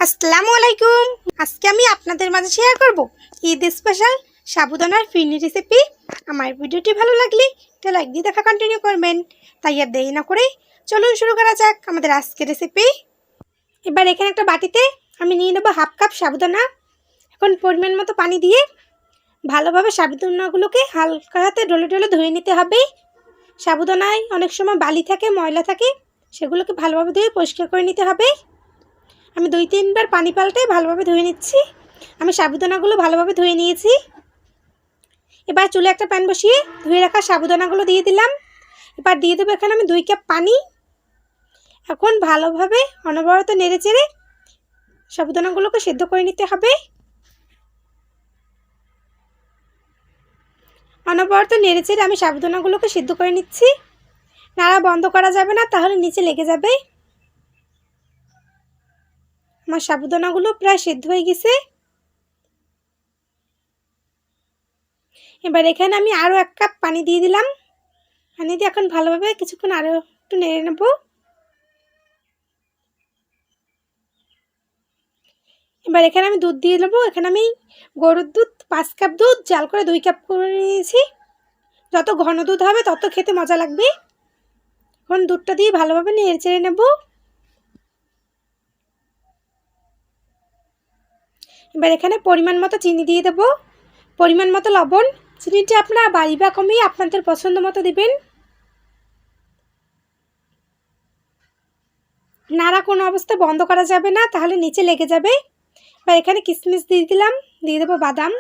আসসালামু আলাইকুম। আজকে আমি আপনাদের মাঝে শেয়ার করব ঈদ স্পেশাল সাবুদানার ফিরনি রেসিপি। আমার ভিডিওটি ভালো লাগলে একটা লাইক দিয়ে দেখা কন্টিনিউ করবেন। তাই আর দেরি না করে চলুন শুরু করা যাক আমাদের আজকের রেসিপি। এবার এখানে একটা বাটিতে আমি নিয়ে নেব হাফ কাপ সাবুদানা। এখন পরিমাণ মতো পানি দিয়ে ভালোভাবে সাবুদানাগুলোকে হালকা হাতে ডলে ডলে ধুয়ে নিতে হবে। সাবুদানায় অনেক সময় বালি থাকে, ময়লা থাকে, সেগুলোকে ভালোভাবে ধুয়ে পরিষ্কার করে নিতে হবে। আমি 2-3 বার পানি পাল্টে ভালোভাবে ধুয়ে নিচ্ছি। আমি সাবুদানাগুলো ভালোভাবে ধুয়ে নিয়েছি। এবার চুলে একটা প্যান বসিয়ে ধুয়ে রাখা সাবুদানাগুলো দিয়ে দিলাম। এবার দিয়ে দেবো এখানে আমি 2 কাপ পানি। এখন ভালোভাবে অনবরত নেড়ে চেড়ে সাবুদানাগুলোকে সেদ্ধ করে নিতে হবে। অনবরত নেড়ে চেড়ে আমি সাবুদানাগুলোকে সেদ্ধ করে নিচ্ছি। নাড়া বন্ধ করা যাবে না, তাহলে নিচে লেগে যাবে। আমার সাবুদানাগুলো প্রায় সেদ্ধ হয়ে গেছে। এবার এখানে আমি আরও 1 কাপ পানি দিয়ে দিলাম। পানি দিয়ে এখন ভালোভাবে কিছুক্ষণ আরও একটু নেড়ে নেব। এবার এখানে আমি দুধ দিয়ে দেবো। এখানে আমি গরুর দুধ 5 কাপ দুধ জাল করে 2 কাপ করে নিয়েছি। যত ঘন দুধ হবে তত খেতে মজা লাগবে। এখন দুধটা দিয়ে ভালোভাবে নেড়ে চেড়ে নেব। এবার এখানে পরিমাণ মতো চিনি দিয়ে দেব, পরিমাণ মতো লবণ। চিনিটা আপনারা বাড়ি বা কমিয়ে আপনাদের পছন্দ মতো দিবেন। নাড়া কোনো অবস্থা বন্ধ করা যাবে না, তাহলে নিচে লেগে যাবে। এবার এখানে কিশমিশ দিয়ে দিলাম, দিয়ে দেবো বাদাম।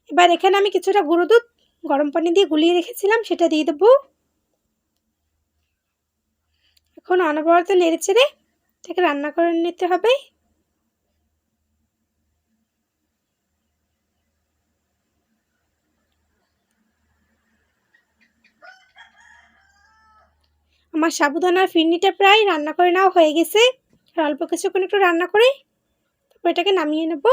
এবার এখানে আমি কিছুটা গুঁড়ো দুধ গরম পানি দিয়ে গুলিয়ে রেখেছিলাম, সেটা দিয়ে দেবো। এখন অনবরত নেড়ে চেড়ে এটাকে রান্না করে নিতে হবে। আমার সাবুদানার ফিরনিটা প্রায় রান্না করে নেওয়া হয়ে গেছে। আর অল্প কিছুক্ষণ একটু রান্না করে তারপর এটাকে নামিয়ে নেব।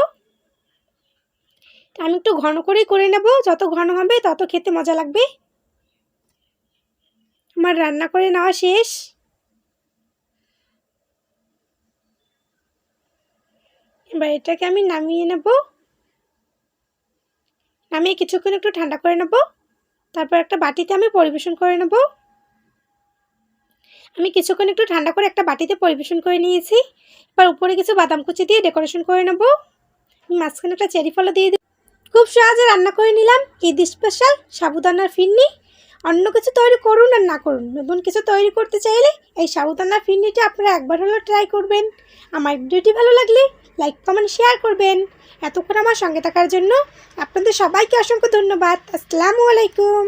আমি একটু ঘন করেই করে নেব, যত ঘন হবে তত খেতে মজা লাগবে। আমার রান্না করে নেওয়া শেষ। এবার এটাকে আমি নামিয়ে নেব। নামিয়ে কিছুক্ষণ একটু ঠান্ডা করে নেব। তারপর একটা বাটিতে আমি পরিবেশন করে নেব। আমি কিছুক্ষণ একটু ঠান্ডা করে একটা বাটিতে পরিবেশন করে নিয়েছি। এবার উপরে কিছু বাদাম কুচি দিয়ে ডেকোরেশন করে নেব। আমি মাঝখানে একটা চেরি ফলও দিয়ে দিই। খুব সহজে রান্না করে নিলাম ঈদ স্পেশাল সাবুদানার ফিরনি। অন্য কিছু তৈরি করুন আর না করুন, নতুন কিছু তৈরি করতে চাইলে এই সাবুদানার ফিরনিটা আপনারা একবার হলেও ট্রাই করবেন। আমার ভিডিওটি ভালো লাগলে লাইক কমেন্ট শেয়ার করবেন। এতক্ষণ আমার সঙ্গে থাকার জন্য আপনাদের সবাইকে অসংখ্য ধন্যবাদ। আসসালামু আলাইকুম।